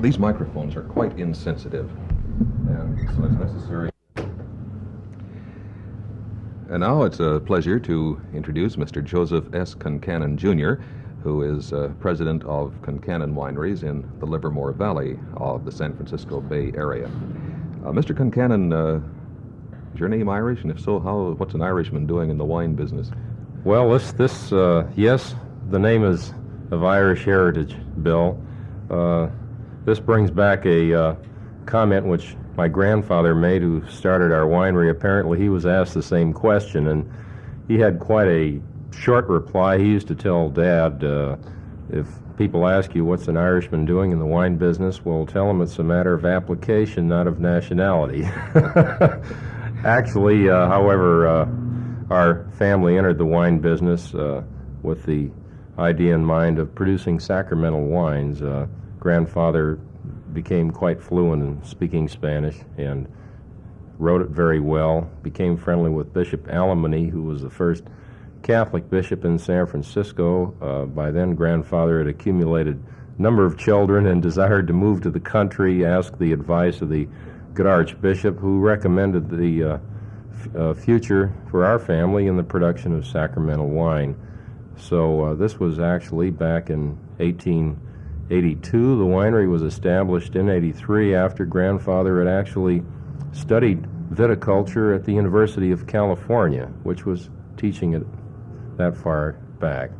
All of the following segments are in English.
these microphones are quite insensitive, and so it's necessary. And now it's a pleasure to introduce Mr. Joseph S. Concannon, Jr., who is president of Concannon Wineries in the Livermore Valley of the San Francisco Bay Area. Mr. Concannon, is your name Irish? And if so, what's an Irishman doing in the wine business? Well, yes, the name is of Irish heritage, Bill. This brings back a comment which my grandfather made, who started our winery. Apparently he was asked the same question, and he had quite a short reply. He used to tell Dad, if people ask you what's an Irishman doing in the wine business, well, tell them it's a matter of application, not of nationality. Actually, however, our family entered the wine business with the idea in mind of producing sacramental wines. Grandfather became quite fluent in speaking Spanish and wrote it very well, became friendly with Bishop Alemany, who was the first Catholic bishop in San Francisco. By then, Grandfather had accumulated a number of children and desired to move to the country, asked the advice of the good Archbishop, who recommended the future for our family in the production of sacramental wine. So this was actually back in 1882. The winery was established in 83 after Grandfather had actually studied viticulture at the University of California, which was teaching it that far back.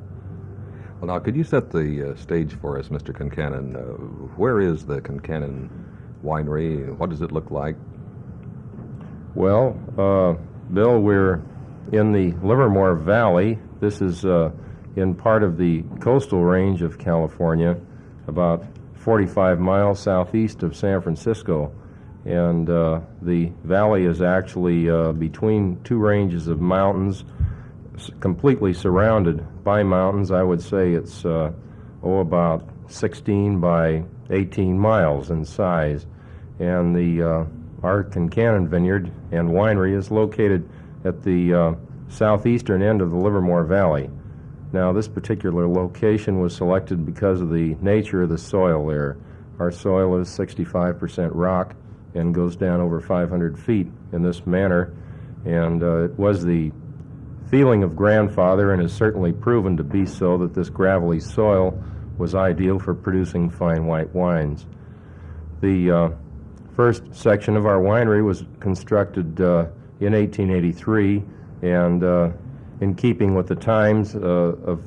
Well, now, could you set the stage for us, Mr. Concannon? Where is the Concannon Winery? What does it look like? Well, Bill, we're in the Livermore Valley. This is in part of the coastal range of California, about 45 miles southeast of San Francisco. And the valley is actually between two ranges of mountains, completely surrounded by mountains. I would say it's about 16 by 18 miles in size. And our Concannon vineyard and winery is located at the southeastern end of the Livermore Valley. Now, this particular location was selected because of the nature of the soil there. Our soil is 65% rock and goes down over 500 feet in this manner, and it was the feeling of Grandfather, and has certainly proven to be so, that this gravelly soil was ideal for producing fine white wines. The first section of our winery was constructed in 1883, and in keeping with the times of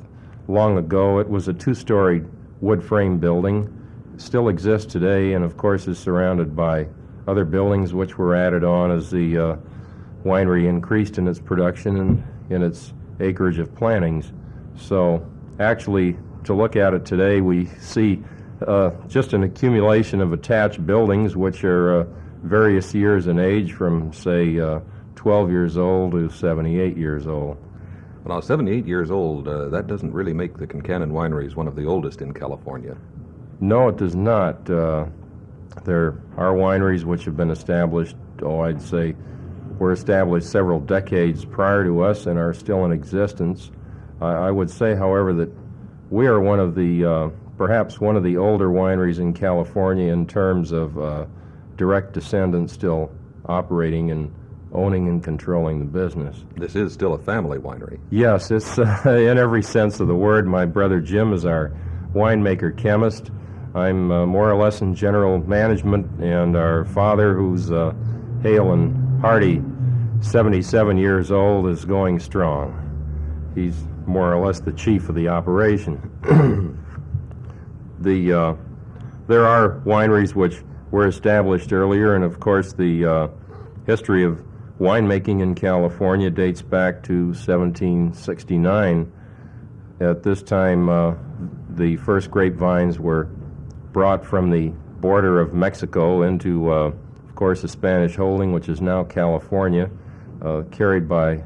long ago, it was a two-story wood frame building. It still exists today, and of course is surrounded by other buildings which were added on as the winery increased in its production and in its acreage of plantings. So actually, to look at it today, we see just an accumulation of attached buildings which are various years in age, from say 12 years old to 78 years old. Well, now, 78 years old, that doesn't really make the Concannon Wineries one of the oldest in California. No, it does not. There are wineries which have been established, I'd say, were established several decades prior to us and are still in existence. I would say, however, that we are one of the, perhaps one of the older wineries in California in terms of direct descendants still operating and owning and controlling the business. This is still a family winery. Yes, it's in every sense of the word. My brother Jim is our winemaker chemist. I'm more or less in general management, and our father, who's hale and hearty, 77 years old, is going strong. He's more or less the chief of the operation. There are wineries which were established earlier, and of course the history of winemaking in California dates back to 1769. At this time, the first grapevines were brought from the border of Mexico into, of course, the Spanish holding, which is now California, carried by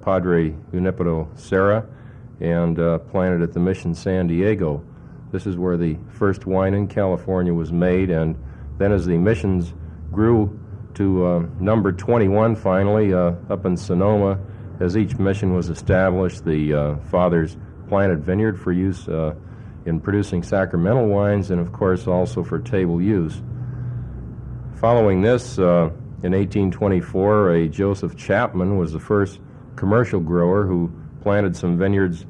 Padre Junipero Serra, and planted at the Mission San Diego. This is where the first wine in California was made, and then as the missions grew to number 21 finally, up in Sonoma, as each mission was established, the fathers planted vineyard for use in producing sacramental wines and, of course, also for table use. Following this, in 1824, a Joseph Chapman was the first commercial grower who planted some vineyards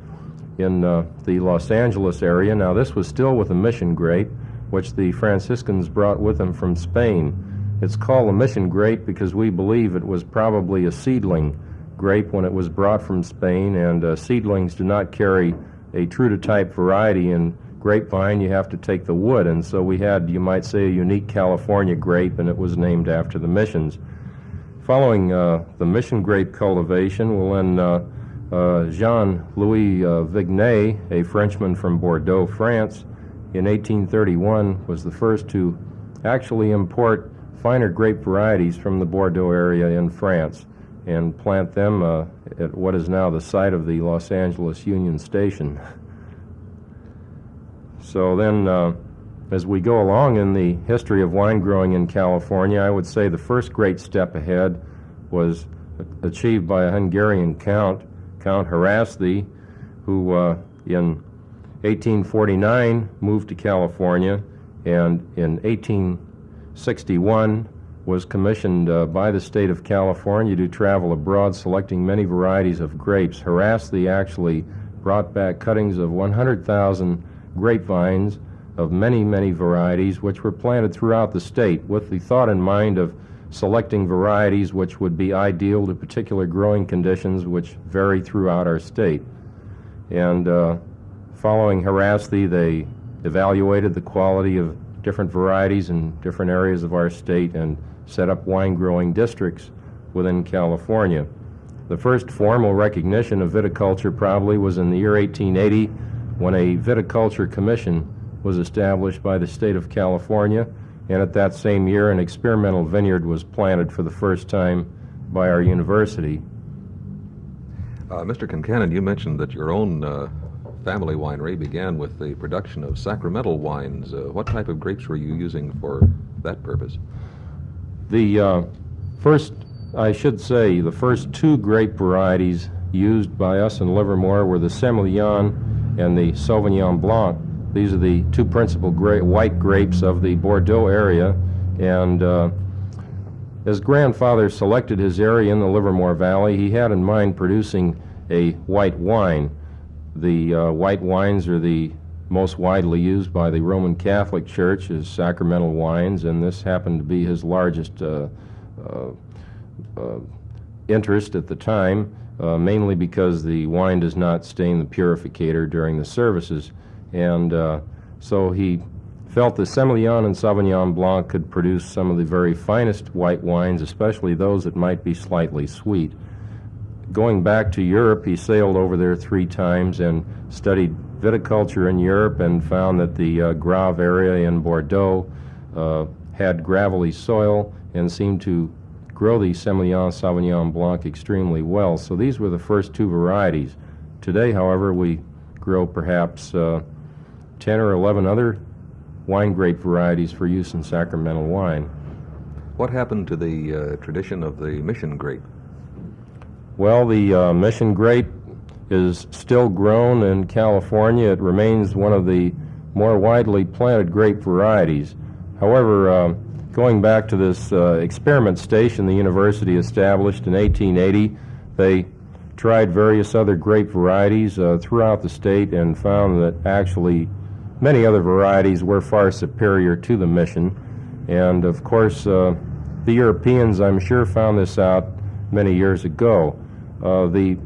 in the Los Angeles area. Now, this was still with a mission grape, which the Franciscans brought with them from Spain. It's called a mission grape because we believe it was probably a seedling grape when it was brought from Spain, and seedlings do not carry a true-to-type variety in grapevine. You have to take the wood, and so we had, you might say, a unique California grape, and it was named after the missions. Following the mission grape cultivation, well, then Jean-Louis Vignet, a Frenchman from Bordeaux, France, in 1831 was the first to actually import finer grape varieties from the Bordeaux area in France and plant them at what is now the site of the Los Angeles Union Station. So then, as we go along in the history of wine growing in California, I would say the first great step ahead was achieved by a Hungarian count, Count Haraszthy, who in 1849 moved to California, and in 1861 was commissioned by the state of California to travel abroad selecting many varieties of grapes. Haraszthy actually brought back cuttings of 100,000 grapevines of many, many varieties, which were planted throughout the state with the thought in mind of selecting varieties which would be ideal to particular growing conditions which vary throughout our state. And following Haraszthy, they evaluated the quality of different varieties in different areas of our state and set up wine growing districts within California. The first formal recognition of viticulture probably was in the year 1880 when a viticulture commission was established by the state of California, and at that same year an experimental vineyard was planted for the first time by our university. Mr. Concannon, you mentioned that your own family winery began with the production of sacramental wines. What type of grapes were you using for that purpose? The first two grape varieties used by us in Livermore were the Semillon and the Sauvignon Blanc. These are the two principal white grapes of the Bordeaux area, and as grandfather selected his area in the Livermore Valley, he had in mind producing a white wine. The white wines are the most widely used by the Roman Catholic Church as sacramental wines, and this happened to be his largest interest at the time, mainly because the wine does not stain the purificator during the services. And so he felt the Semillon and Sauvignon Blanc could produce some of the very finest white wines, especially those that might be slightly sweet. Going back to Europe, he sailed over there 3 times and studied viticulture in Europe and found that the Grave area in Bordeaux had gravelly soil and seemed to grow the Semillon Sauvignon Blanc extremely well. So these were the first 2 varieties. Today, however, we grow perhaps 10 or 11 other wine grape varieties for use in sacramental wine. What happened to the tradition of the mission grape? Well, the mission grape is still grown in California. It remains one of the more widely planted grape varieties. However, going back to this experiment station the university established in 1880, they tried various other grape varieties throughout the state and found that actually many other varieties were far superior to the mission. And of course, the Europeans, I'm sure, found this out many years ago. The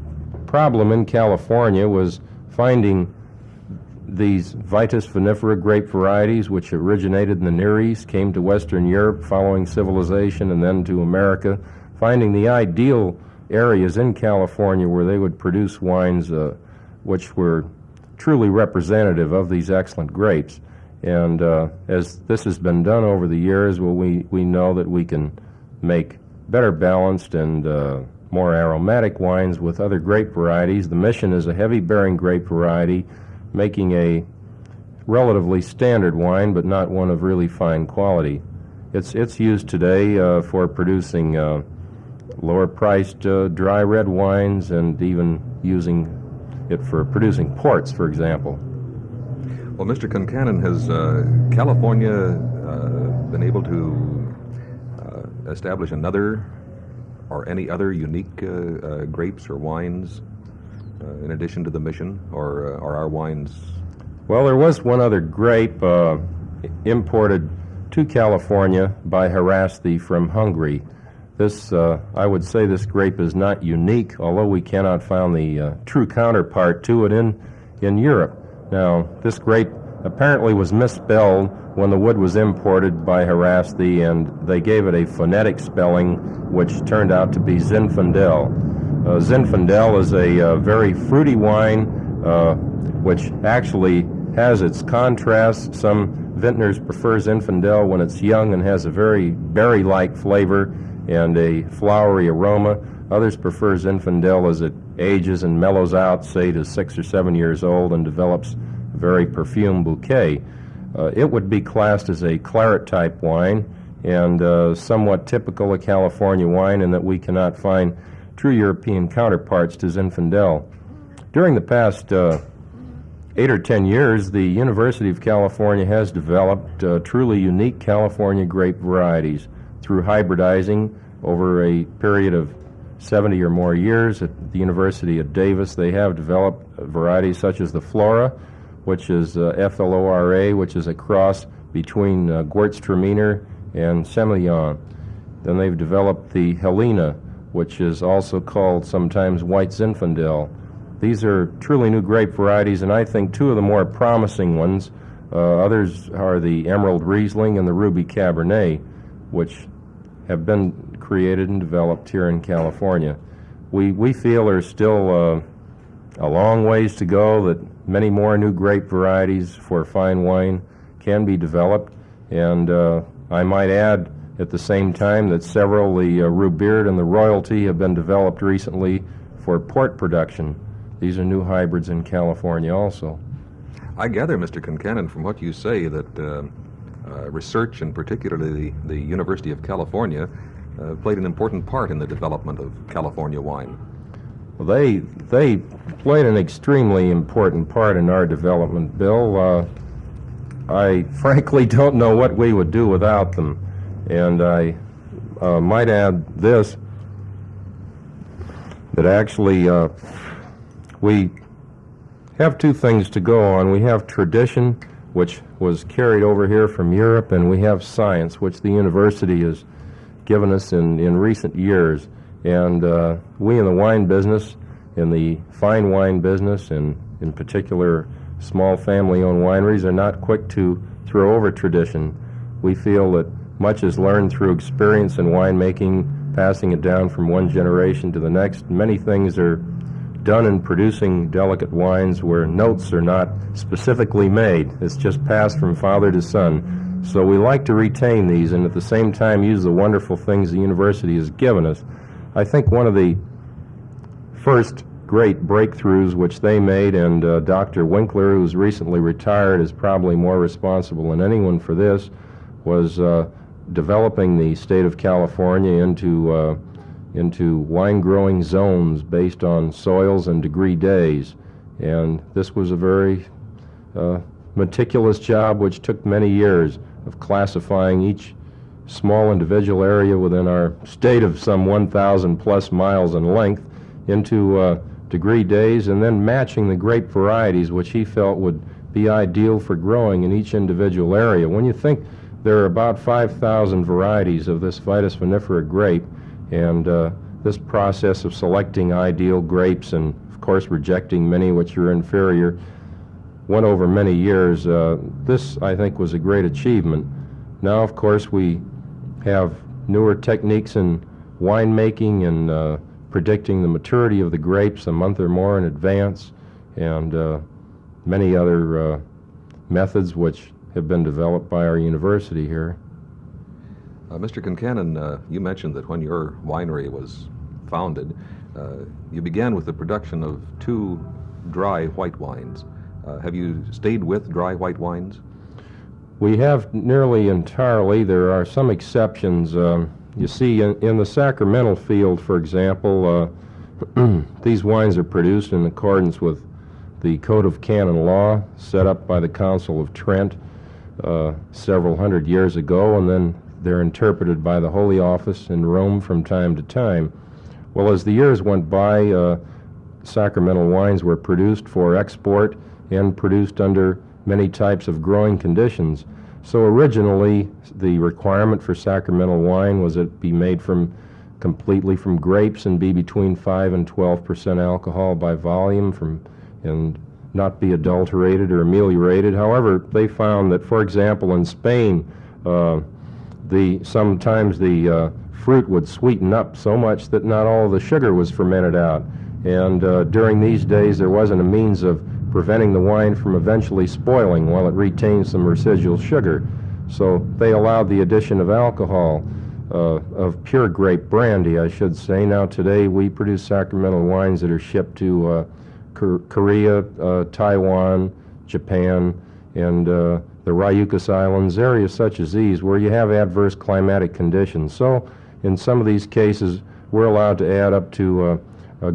problem in California was finding these Vitis vinifera grape varieties, which originated in the Near East, came to Western Europe following civilization, and then to America, finding the ideal areas in California where they would produce wines which were truly representative of these excellent grapes. And as this has been done over the years, well, we know that we can make better balanced and more aromatic wines with other grape varieties. The Mission is a heavy-bearing grape variety, making a relatively standard wine, but not one of really fine quality. It's used today for producing lower-priced dry red wines, and even using it for producing ports, for example. Well, Mr. Concannon, has California been able to establish another or any other unique grapes or wines in addition to the Mission, or are our wines? Well, there was one other grape imported to California by Harasti from Hungary. This, I would say this grape is not unique, although we cannot find the true counterpart to it in Europe. Now, this grape apparently was misspelled when the wood was imported by Harasti, and they gave it a phonetic spelling, which turned out to be Zinfandel. Zinfandel is a very fruity wine, which actually has its contrasts. Some vintners prefer Zinfandel when it's young and has a very berry-like flavor and a flowery aroma. Others prefer Zinfandel as it ages and mellows out, say to 6 or 7 years old, and develops a very perfumed bouquet. It would be classed as a claret-type wine and somewhat typical of California wine in that we cannot find true European counterparts to Zinfandel. During the past 8 or 10 years, the University of California has developed truly unique California grape varieties through hybridizing over a period of 70 or more years. At the University of Davis, they have developed varieties such as the Flora, which is Flora, which is a cross between Gewürztraminer and Semillon. Then they've developed the Helena, which is also called sometimes White Zinfandel. These are truly new grape varieties, and I think two of the more promising ones, others are the Emerald Riesling and the Ruby Cabernet, which have been created and developed here in California. We feel there's still a long ways to go, that many more new grape varieties for fine wine can be developed, and I might add at the same time that several, the Rubeard and the Royalty, have been developed recently for port production. These are new hybrids in California also. I gather, Mr. Concannon, from what you say, that research, and particularly the University of California, played an important part in the development of California wine. Well, they played an extremely important part in our development, Bill. I frankly don't know what we would do without them. And I might add this, that actually we have two things to go on. We have tradition, which was carried over here from Europe, and we have science, which the university has given us in recent years. And we in the wine business, in the fine wine business, and in particular small family-owned wineries, are not quick to throw over tradition. We feel that much is learned through experience in winemaking, passing it down from one generation to the next. Many things are done in producing delicate wines where notes are not specifically made. It's just passed from father to son. So we like to retain these and at the same time use the wonderful things the university has given us. I think one of the first great breakthroughs which they made, and Dr. Winkler, who's recently retired, is probably more responsible than anyone for this, was developing the state of California into wine growing zones based on soils and degree days. And this was a very meticulous job which took many years of classifying each small individual area within our state of some 1,000 plus miles in length into degree days, and then matching the grape varieties which he felt would be ideal for growing in each individual area. When you think there are about 5,000 varieties of this Vitis vinifera grape, and this process of selecting ideal grapes and, of course, rejecting many which are inferior went over many years. This, I think, was a great achievement. Now, of course, we have newer techniques in winemaking and predicting the maturity of the grapes a month or more in advance, and many other methods which have been developed by our university here. Mr. Concannon, you mentioned that when your winery was founded, you began with the production of 2 dry white wines. Have you stayed with dry white wines? We have nearly entirely. There are some exceptions. You see, in the Sacramento field, for example, these wines are produced in accordance with the Code of Canon Law set up by the Council of Trent several hundred years ago, and then they're interpreted by the Holy Office in Rome from time to time. Well, as the years went by, sacramental wines were produced for export and produced under many types of growing conditions. So originally, the requirement for sacramental wine was that it be made completely from grapes and be between 5 and 12% alcohol by volume, and not be adulterated or ameliorated. However, they found that, for example, in Spain, sometimes the fruit would sweeten up so much that not all of the sugar was fermented out. And during these days, there wasn't a means of preventing the wine from eventually spoiling while it retained some residual sugar. So they allowed the addition of alcohol, of pure grape brandy, I should say. Now today we produce sacramental wines that are shipped to Korea, Taiwan, Japan, and the Ryukas Islands, areas such as these where you have adverse climatic conditions. So in some of these cases, we're allowed to add up to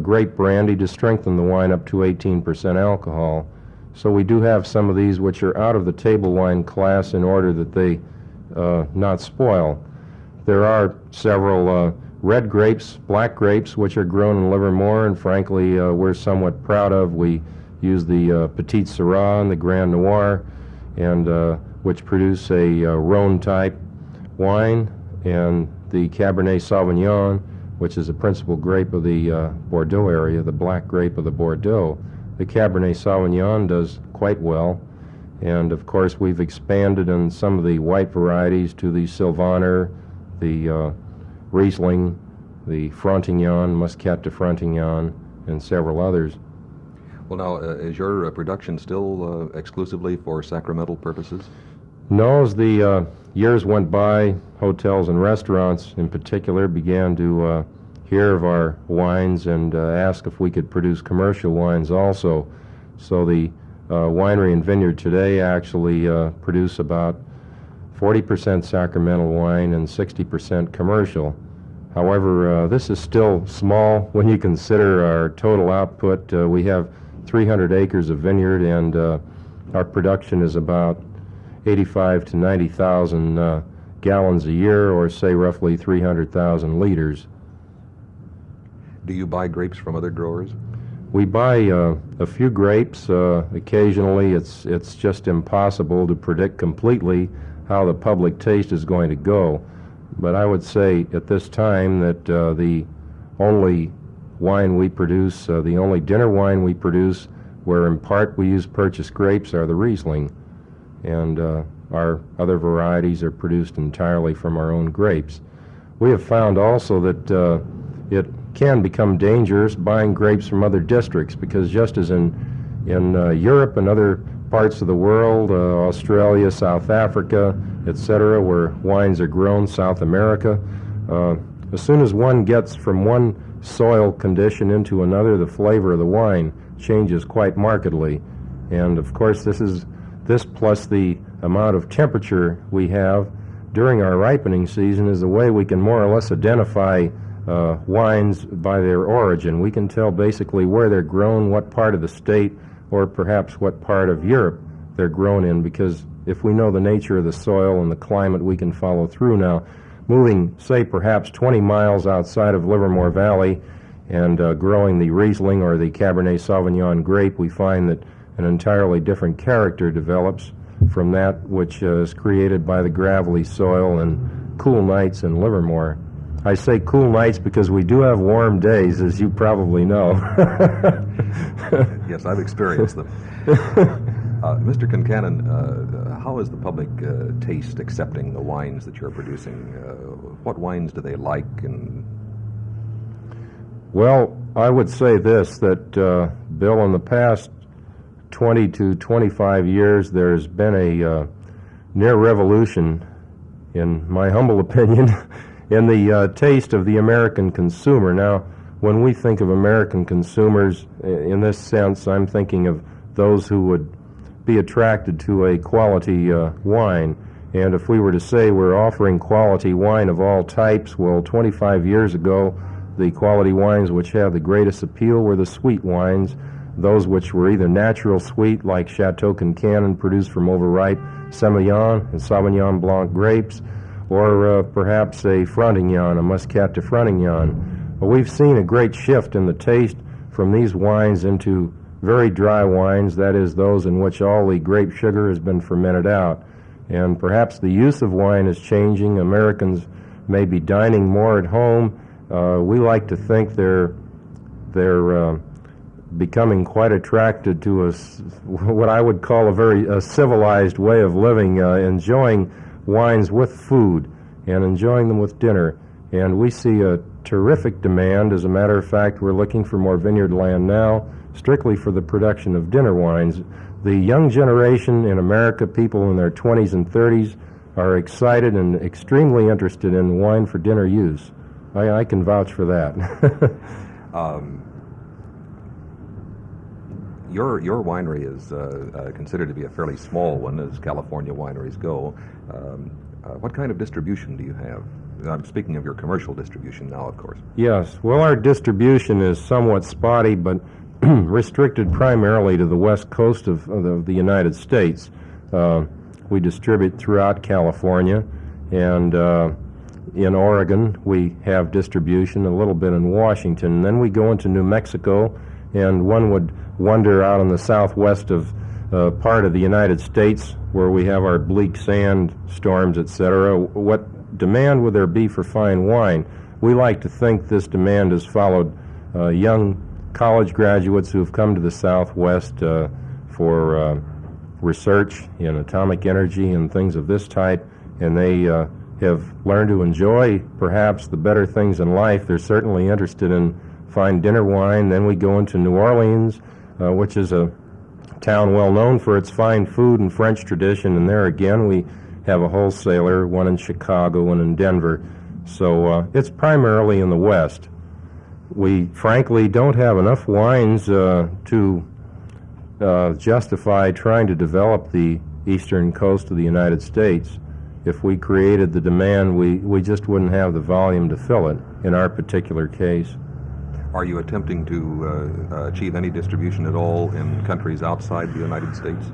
grape brandy to strengthen the wine up to 18% alcohol. So we do have some of these which are out of the table wine class in order that they not spoil. There are several red grapes, black grapes, which are grown in Livermore, and frankly we're somewhat proud of. We use the Petit Syrah and the Grand Noir, and which produce a Rhone-type wine, and the Cabernet Sauvignon, which is the principal grape of the Bordeaux area, the black grape of the Bordeaux. The Cabernet Sauvignon does quite well, and of course we've expanded in some of the white varieties to the Sylvaner, the Riesling, the Frontignan, Muscat de Frontignan, and several others. Well, now, is your production still exclusively for sacramental purposes? No, as the years went by, hotels and restaurants in particular began to hear of our wines and ask if we could produce commercial wines also. So the winery and vineyard today actually produce about 40% sacramental wine and 60% commercial. However, this is still small when you consider our total output. We have 300 acres of vineyard, and our production is about 85 to 90,000 gallons a year, or say roughly 300,000 liters. Do you buy grapes from other growers? We buy a few grapes. Occasionally it's just impossible to predict completely how the public taste is going to go. But I would say at this time that the only wine we produce, the only dinner wine we produce, where in part we use purchased grapes, are the Riesling. And our other varieties are produced entirely from our own grapes. We have found also that it can become dangerous buying grapes from other districts, because just as in Europe and other parts of the world, Australia, South Africa, etc., where wines are grown, South America, as soon as one gets from one soil condition into another, the flavor of the wine changes quite markedly. And of course this plus the amount of temperature we have during our ripening season is the way we can more or less identify wines by their origin. We can tell basically where they're grown, what part of the state, or perhaps what part of Europe they're grown in, because if we know the nature of the soil and the climate, we can follow through. Now, moving, say, perhaps 20 miles outside of Livermore Valley and growing the Riesling or the Cabernet Sauvignon grape, we find that an entirely different character develops from that which is created by the gravelly soil and cool nights in Livermore. I say cool nights because we do have warm days, as you probably know. Yes, I've experienced them. Mr. Concannon, how is the public taste accepting the wines that you're producing? What wines do they like? And well, I would say this, that, Bill, in the past 20 to 25 years, there's been a near revolution, in my humble opinion, in the taste of the American consumer. Now, when we think of American consumers, in this sense, I'm thinking of those who would be attracted to a quality wine. And if we were to say we're offering quality wine of all types, well, 25 years ago, the quality wines which have the greatest appeal were the sweet wines, those which were either natural sweet, like Chateau Concannon, produced from overripe Semillon and Sauvignon Blanc grapes, or perhaps a Frontignan, a Muscat de Frontignan. Well, we've seen a great shift in the taste from these wines into very dry wines, that is, those in which all the grape sugar has been fermented out. And perhaps the use of wine is changing. Americans may be dining more at home. We like to think they're becoming quite attracted to what I would call a very civilized way of living, enjoying wines with food and enjoying them with dinner. And we see a terrific demand. As a matter of fact, we're looking for more vineyard land now, strictly for the production of dinner wines. The young generation in America, people in their 20s and 30s, are excited and extremely interested in wine for dinner use. I can vouch for that. Your winery is considered to be a fairly small one, as California wineries go. What kind of distribution do you have? I'm speaking of your commercial distribution now, of course. Yes. Well, our distribution is somewhat spotty, but restricted primarily to the west coast of the United States. We distribute throughout California, and in Oregon we have distribution, a little bit in Washington. And then we go into New Mexico, and one would wonder out in the southwest of part of the United States, where we have our bleak sand storms, etc., what demand would there be for fine wine? We like to think this demand has followed young college graduates who have come to the Southwest for research in atomic energy and things of this type, and they have learned to enjoy perhaps the better things in life. They're certainly interested in fine dinner wine. Then we go into New Orleans, which is a town well known for its fine food and French tradition, and there again we have a wholesaler, one in Chicago and in Denver. So it's primarily in the West. We frankly don't have enough wines to justify trying to develop the eastern coast of the United States. If we created the demand, we just wouldn't have the volume to fill it in our particular case. Are you attempting to achieve any distribution at all in countries outside the United States?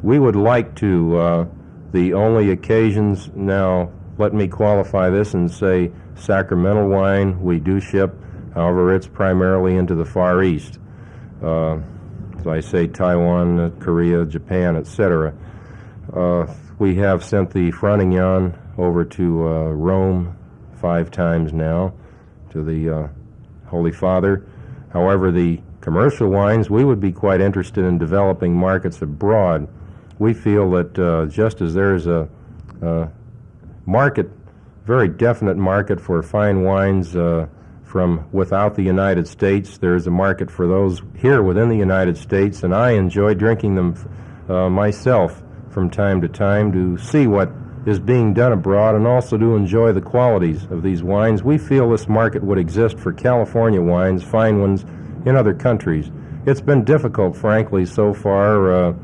We would like to. The only occasions, now let me qualify this and say sacramental wine we do ship. However, it's primarily into the Far East. As I say, Taiwan, Korea, Japan, etc. We have sent the Frontignan over to Rome 5 times now, to the Holy Father. However, the commercial wines, we would be quite interested in developing markets abroad. We feel that just as there is a market, very definite market for fine wines from without the United States, there is a market for those here within the United States, and I enjoy drinking them myself from time to time to see what is being done abroad and also to enjoy the qualities of these wines. We feel this market would exist for California wines, fine ones, in other countries. It's been difficult, frankly, so far,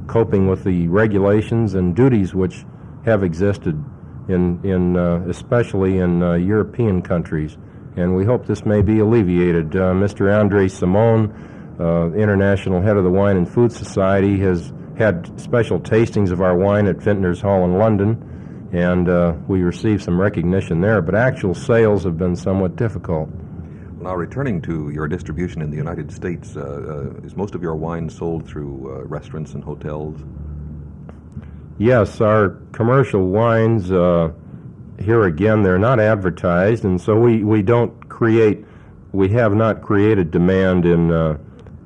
coping with the regulations and duties which have existed in especially in European countries, and we hope this may be alleviated. Mr. Andre Simon, international head of the Wine and Food Society, has had special tastings of our wine at Vintners Hall in London, and we received some recognition there, but actual sales have been somewhat difficult. Now, returning to your distribution in the United States, is most of your wine sold through restaurants and hotels? Yes, our commercial wines, here again, they're not advertised, and so we have not created demand in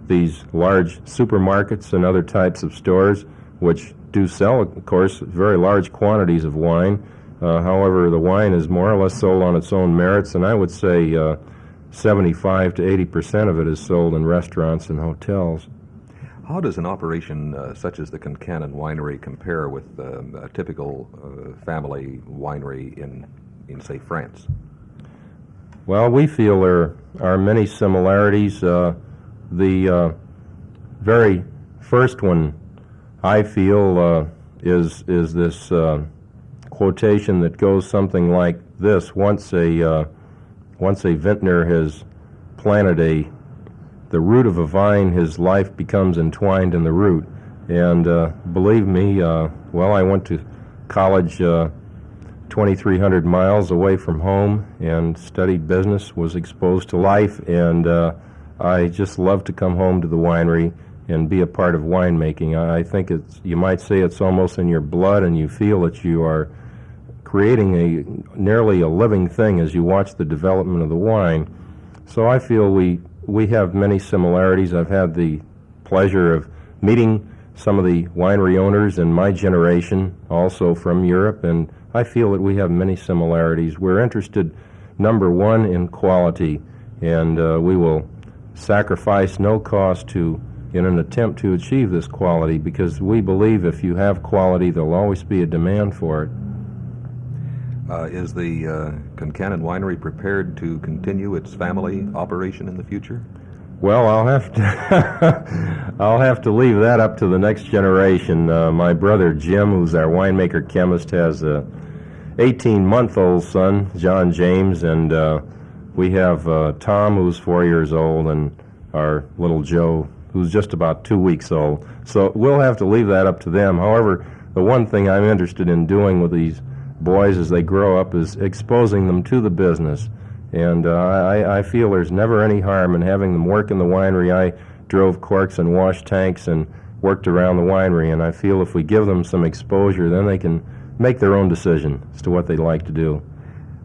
these large supermarkets and other types of stores, which do sell, of course, very large quantities of wine. However, the wine is more or less sold on its own merits, and I would say 75 to 80% of it is sold in restaurants and hotels. How does an operation such as the Concannon winery compare with a typical family winery in, say, France? Well, we feel there are many similarities. The very first one, I feel, is this quotation that goes something like this: once a vintner has planted the root of a vine, his life becomes entwined in the root. And believe me, well, I went to college 2,300 miles away from home and studied business, was exposed to life, and I just love to come home to the winery and be a part of winemaking. I think you might say it's almost in your blood, and you feel that you are creating nearly a living thing as you watch the development of the wine. So I feel we have many similarities. I've had the pleasure of meeting some of the winery owners in my generation, also from Europe, and I feel that we have many similarities. We're interested, number one, in quality, and we will sacrifice no cost in an attempt to achieve this quality, because we believe if you have quality, there'll always be a demand for it. Is the Concannon Winery prepared to continue its family operation in the future? Well, I'll have to leave that up to the next generation. My brother Jim, who's our winemaker chemist, has a 18-month-old son, John James, and we have Tom, who's 4 years old, and our little Joe, who's just about 2 weeks old. So we'll have to leave that up to them. However, the one thing I'm interested in doing with these boys as they grow up is exposing them to the business. And I feel there's never any harm in having them work in the winery. I drove corks and washed tanks and worked around the winery, and I feel if we give them some exposure, then they can make their own decision as to what they'd like to do.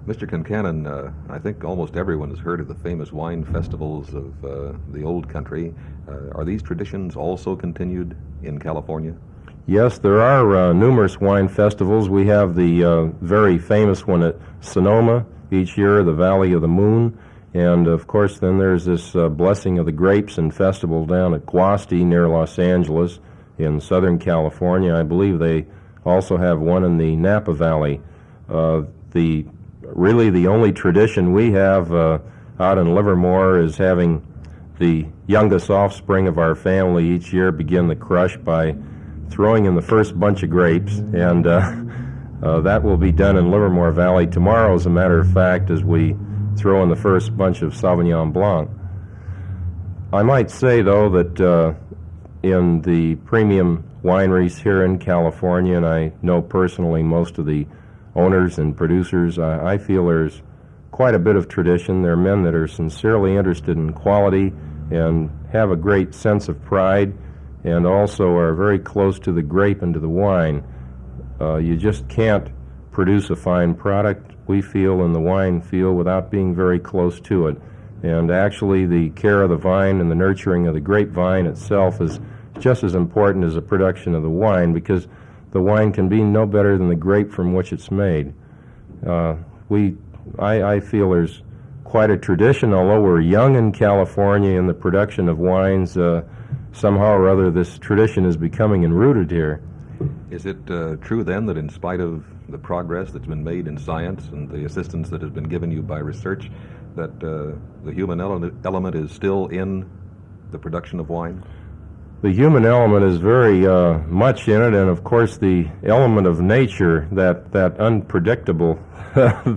Mr. Concannon, I think almost everyone has heard of the famous wine festivals of the old country. Are these traditions also continued in California? Yes, there are numerous wine festivals. We have the very famous one at Sonoma each year, the Valley of the Moon, and of course then there's this Blessing of the Grapes and festival down at Guasti near Los Angeles in Southern California. I believe they also have one in the Napa Valley. Really the only tradition we have out in Livermore is having the youngest offspring of our family each year begin the crush by throwing in the first bunch of grapes, and that will be done in Livermore Valley tomorrow, as a matter of fact, as we throw in the first bunch of Sauvignon Blanc. I might say, though, that in the premium wineries here in California, and I know personally most of the owners and producers, I feel there's quite a bit of tradition. There are men that are sincerely interested in quality and have a great sense of pride, and also are very close to the grape and to the wine. You just can't produce a fine product, we feel, in the wine field without being very close to it. And actually the care of the vine and the nurturing of the grapevine itself is just as important as the production of the wine, because the wine can be no better than the grape from which it's made. I feel there's quite a tradition, although we're young in California in the production of wines. Somehow or other this tradition is becoming enrooted here. Is it true then that in spite of the progress that's been made in science and the assistance that has been given you by research, that the human element is still in the production of wine? The human element is very much in it, and of course the element of nature, that unpredictable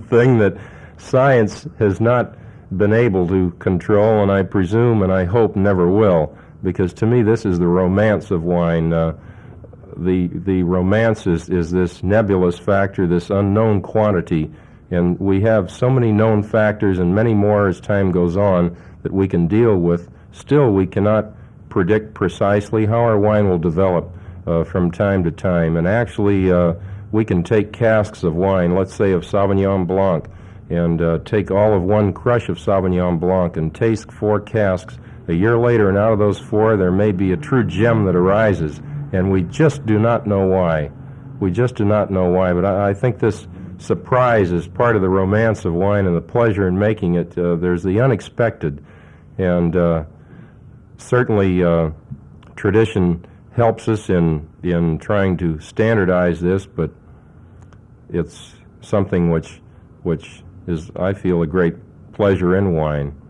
thing that science has not been able to control, and I presume and I hope never will, because to me this is the romance of wine. The romance is this nebulous factor, this unknown quantity, and we have so many known factors and many more as time goes on that we can deal with. Still, we cannot predict precisely how our wine will develop from time to time. And actually, we can take casks of wine, let's say of Sauvignon Blanc, and take all of one crush of Sauvignon Blanc and taste 4 casks. A year later, and out of those 4, there may be a true gem that arises, and we just do not know why. We just do not know why, but I think this surprise is part of the romance of wine and the pleasure in making it. There's the unexpected, and certainly tradition helps us in trying to standardize this, but it's something which is, I feel, a great pleasure in wine.